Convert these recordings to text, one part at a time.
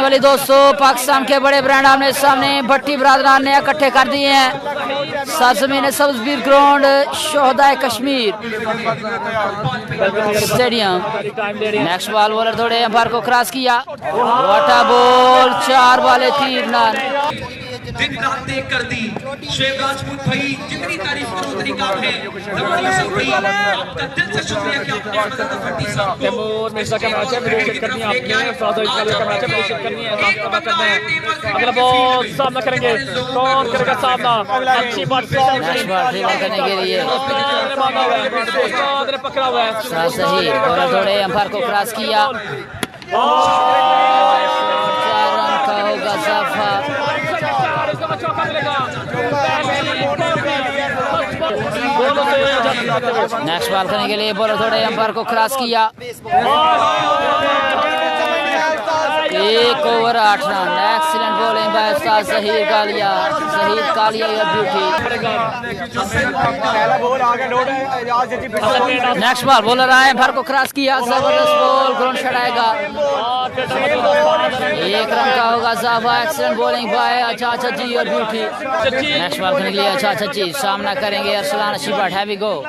वाले दोस्तों, पाकिस्तान के बड़े ब्रांड आमने सामने भट्टी बरादरान ने इकट्ठे कर दिए हैं। सरजमीन सब्जबीर ग्राउंड, शोहदाए Kashmir stadium. Next ball bowler थोड़े अंपायर को क्रॉस किया, वाटा बॉल 4 बाले 3 रन। दिन रात देख कर दी शुएब राजपूत भाई, जितनी तारीफ करो उतनी कम है। नवाज यूसुफ भाई, आपका दिल से शुक्रिया कि आपने मदद भट्टी साहब को मिस्टर का मैच है, विकेट करनी है आपने, साउथ अफ्रीका का मैच है, विकेट करनी है, सामना करना है। अगला बॉल सामना करेंगे, कौन करेगा सामना? अच्छी बात करने के लिए पकड़ा हुआ है, सही बॉलर थोड़े अंपायर को क्रॉस किया, 4 रन का होगा इजाफा। नेक्स्ट बॉल करने के लिए बॉलर थोड़े अंपायर को क्रॉस किया, 1 over 8 run. Excellent bowling by उस्ताद Zaheer Kalia, Zaheer Kalia your beauty. Next ball bowler आए, अंपायर को क्रॉस किया, जबरदस्त बॉल, ग्राउंड छड़ाएगा, 1 रन का होगा इजाफा। एक्सीलेंट बॉलिंग बाय अच्छा जी योर ब्यूटी। नेक्स्ट बॉल करने के लिए अच्छा जी सामना करेंगे अरसलान अशीबट। हैवी गो,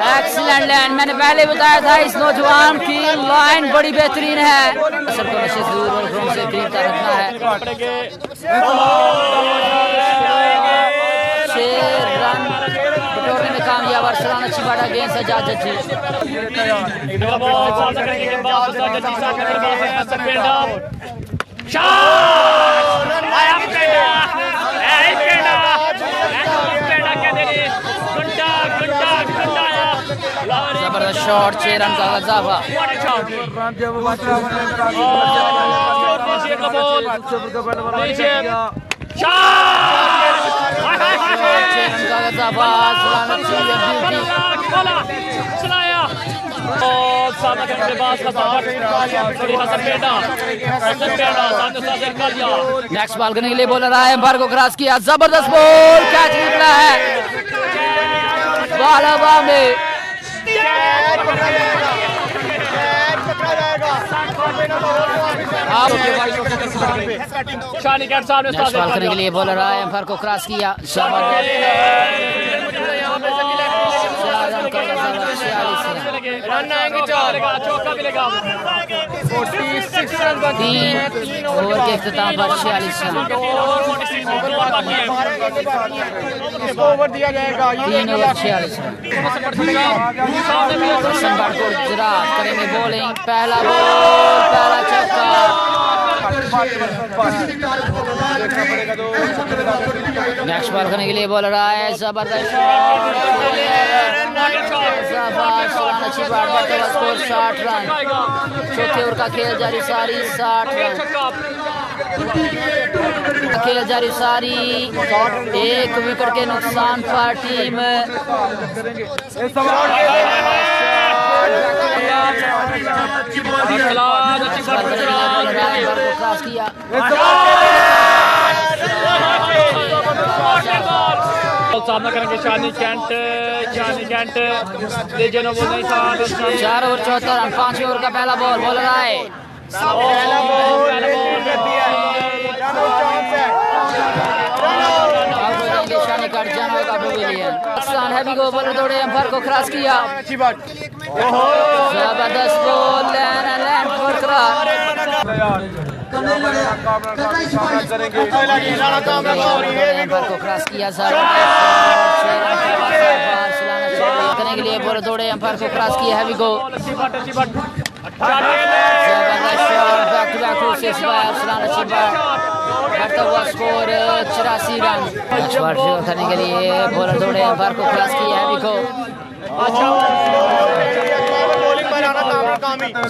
एक्सीलेंट लाइन। मैंने पहले बताया था इस नौजवान की लाइन बड़ी बेहतरीन है, सबको नशे दूर और ग्राउंड से दूर रखना है। 6 रन बटोरने में कामयाब अरसलान अशीबट अगेंस्ट सजाद जज्जी। जबरदस्त शॉट, 6 रन का इजाफा। नेक्स्ट बॉल करने के लिए बॉलर आए, अंपायर को क्रॉस किया, जबरदस्त बॉल, कैच निकला है बॉल हवा में। नेक्स्ट बॉल करने के लिए बॉलर आए, अंपायर को क्रॉस किया, 3 ओवर के इख्तिताम पर 46 रन। 3 over 46 run. करेंगे बॉलिंग, पहला बॉल, पहला छक्का। नेक्स्ट बॉल करने के लिए बॉलर आए, जबरदस्त स्कोर 60 रन। चौथे ओवर का खेल जारी सारी, 60 रन खेल जारी सारी, 1 विकेट के नुकसान पर टीम क्रॉस किया, सामना करेंगे शानी कैंट 4 ओवर 74 रन। 5 ओवर का पहला बॉल, बॉलर आए, हैवी गो, बॉलर दौड़े, अंपायर को क्रॉस किया, जबरदस्त बॉल, लैंड बरकरार। अंपायर को क्रॉस किया, करने के लिए बॉलर दौड़े, अंपायर को क्रॉस किया, हैवी गो, बैक टू बढ़ता हुआ स्कोर 84 रन। करने के लिए बॉलर दौड़े, अंपायर को क्रॉस किया, हैवी गो,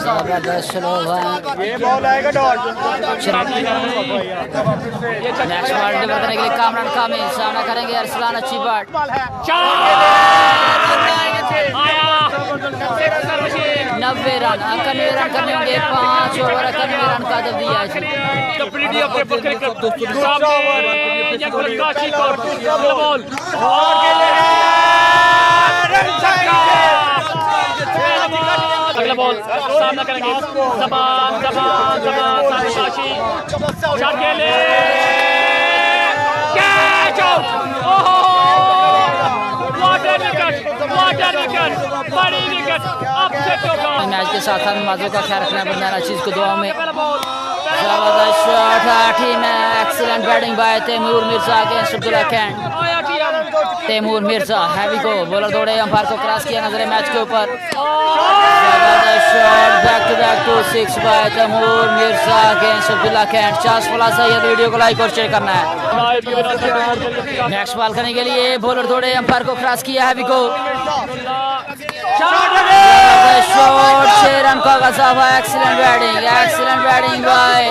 जबरदस्त स्लो ये बॉल आएगा डॉट। नेक्स्ट बॉल डिलीवर करने के लिए कामरान कामिल, सामना करेंगे अरसलान अशीबट। 90 रन, 91 रन करने होंगे, 5 ओवर 91 रन का जब दिया है। अगला बॉल सामना करेंगे जबान जबान जबान साशी शॉट के लिए कैच आउट। ओहो वाटर विकेट बड़ी विकेट अपसेट होगा। मैच के साथ हम नमाजों का ख्याल रखना है, बंदा चीज को दुआ में। जबरदस्त शॉट टीम है, excellent batting by Taimur Mirza against Abdullah कैंट। तैमूर मिर्जा हैवी को बॉलर दौड़े, अंपायर को क्रॉस किया नजर मैच के ऊपर। जबरदस्त shot back to 6 by Taimur Mirza against Abdullah कैंट। चांस प्लस है, वीडियो को लाइक और शेयर करना है। नेक्स्ट बॉल करने के लिए बॉलर दौड़े, अंपायर को क्रॉस किया हैवी को। शॉट 6 रन का गज़ावा। Excellent batting by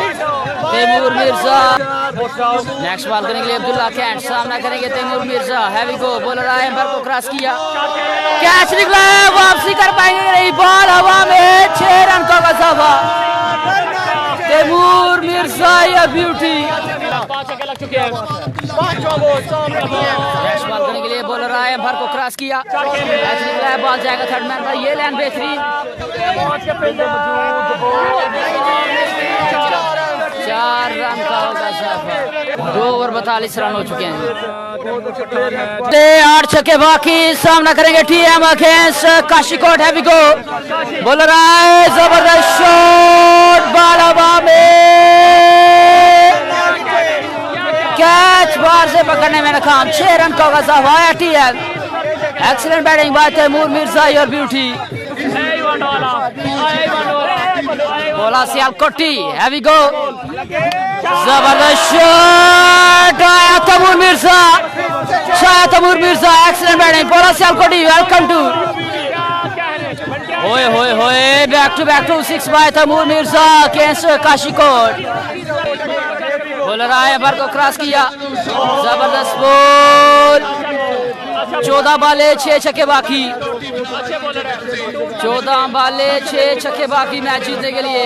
Taimur Mirza. Next ball करने के लिए अब्दुल्ला कैंट, सामना करेंगे तैमूर मिर्जा हैवी को। बॉलर आए, अंपायर को क्रॉस किया, कैच निकला है, वापसी कर पाएंगे नहीं, बॉल हवा में। 6 रन का गज़ावा तैमूर मिर्जा, या ब्यूटी। लग चुके हैं। नेक्स्ट बॉल करने के लिए बॉलर आए, अंपायर को क्रॉस किया, कैच निकला है, बॉल जाएगा थर्ड मैन पर। ये लाइन बेहतरीन, 4 रन का गज़ावा। 2 ओवर 42 रन हो चुके हैं। 8 छक्के बाकी, सामना करेंगे टीएम अगेंस्ट काशीकोट हैवी को। बॉलर आए, जबरदस्त शॉट बॉल हवा में, कैच बाहर से पकड़ने में नाकाम। 6 रन का गज़ावा आया टीएम। Excellent batting by Taimur Mirza, your beauty. बोला सियालकोटी हैवी गो, जबरदस्त शॉट आया तैमूर मिर्जा, एक्सीलेंट बैटिंग। बोला सियालकोटी, वेलकम टू। होए back to 6 by Taimur Mirza against काशीकोट। बॉलर आए, अंपायर को क्रॉस किया, जबरदस्त बॉल। 14 बाले 6 छक्के बाकी, 14 बाले 6 छक्के बाकी मैच जीतने के लिए।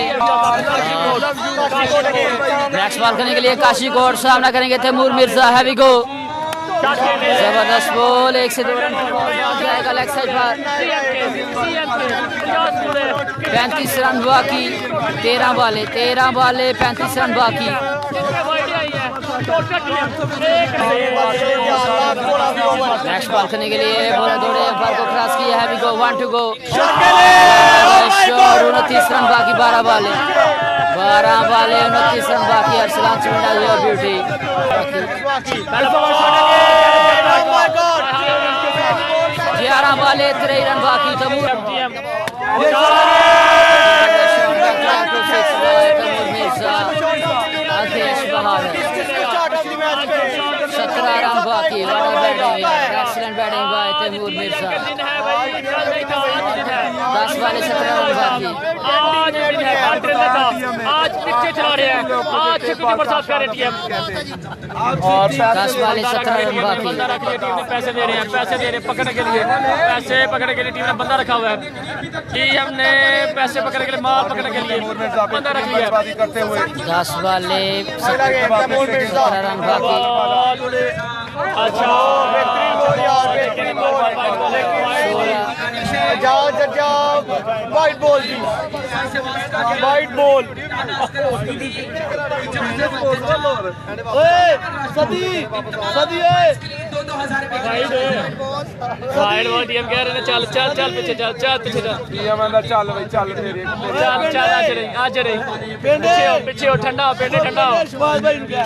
नेक्स्ट बॉल करने के लिए काशीकोट, सामना करेंगे तैमूर मिर्जा हैवी को। जबरदस्त बॉल, 1 से 2 रन जाएगा लेग साइड पर। 35 रन बाकी, 13 बाले 35 रन बाकी। नेक्स्ट बॉल करने के लिए बॉलर दौड़े, अंपायर को क्रॉस किया हैवी को। 1 टू गो, 29 रन बाकी। 12 बाले 29 रन बाकी। Arsalan चिमंडा, your beauty. 11 बाले 23 रन बाकी। तैमूर बहादुर 17 रन बाकी। Excellent batting by Taimur Mirza. 10 बाले 17 रन बाकी। आज पिक्चर चला रहे हैं, आज बरसात कर रही है। 10 बाले 17 रन बाकी। टीम ने पैसे दे रहे हैं पकड़ने के लिए, टीम ने बंदा रखा हुआ है। टीम ने पैसे पकड़ने के लिए, माल पकड़ने के लिए बंदा रख लिया। 10 बाले 17 रन बाकी। अच्छा जाओ white ball side ball. TM कह रहे हैं चल पीछे चल। टीएम आंदा चल भाई चल तेरे आज रही पीछे हो ठंडा हो, पेटे ठंडा हो। शबाज भाई क्या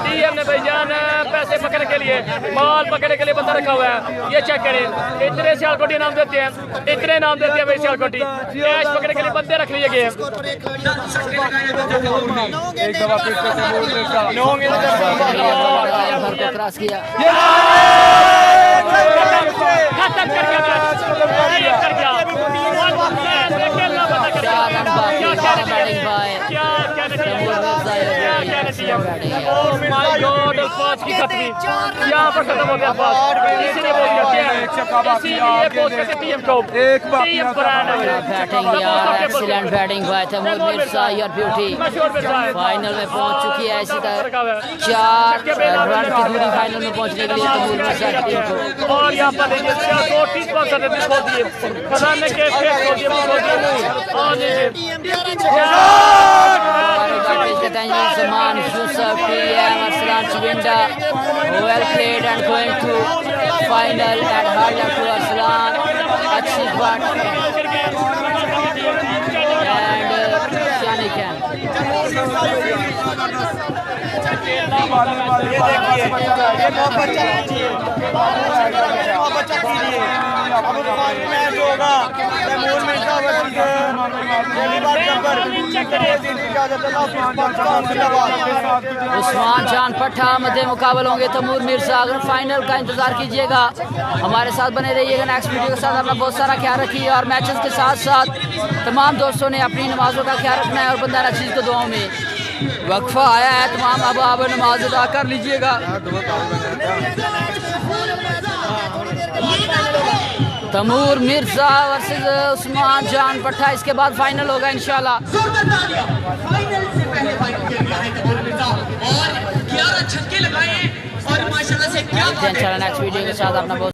टीएम ने भाईजान पैसे पकड़ने के लिए, माल पकड़ने के लिए बंदा रखा हुआ है। ये चेक करें, इतने सियालकोटी नाम देते हैं, भाई सियालकोटी। कैश पकड़ने के लिए बंदे रख लिए गए। एक दफा क्रॉस किया, खत्म कर गया। बैटिंग बाय क्या कहने Taimur Mirza oh my god अल्फाज की खत्मी यहाँ पर खत्म हो गया बात इसीलिए बोल करते हैं इसीलिए बोल करते टीम को एक बाकी टीम ब्रांड है बैटिंग यार excellent batting by Taimur Mirza your beauty मशहूर मिर्जा है फाइनल में पहुंच चुकी है इसी का 4 रन की दूरी फाइनल में पहुंचने के लिए तैमूर मिर्जा की टीम को और यहाँ पर देखिए 30 स्पॉन्सर ने खोल दिए खजाने के फेस खोल दिए और Zaman Yusuf PM Arslan Chwinda well played and going to final and hard luck to Arslan अच्छी बात and Shani Khan मैच होगा तैमूर मिर्जा वर्सेस उस्मान जान पट्टा मध्य मुकाबले होंगे तैमूर मिर्जा अगर फाइनल का इंतजार कीजिएगा हमारे साथ बने रहिएगा नेक्स्ट वीडियो के साथ अपना बहुत सारा ख्याल रखिए और मैचेस के साथ साथ तमाम दोस्तों ने अपनी नमाजों का ख्याल रखना है और बंदा चीज़ को दुआओं में वक्फा आया है तमाम अब नमाज अदा कर लीजिएगा तैमूर मिर्जा वर्सेस उस्मान जान पट्टा इसके बाद फाइनल होगा इंशाल्लाह फाइनल से पहले फाइनल खेल रहा है तैमूर मिर्जा और 11 छक्के लगाए और माशाल्लाह से क्या नेक्स्ट वीडियो के साथ अपना बहुत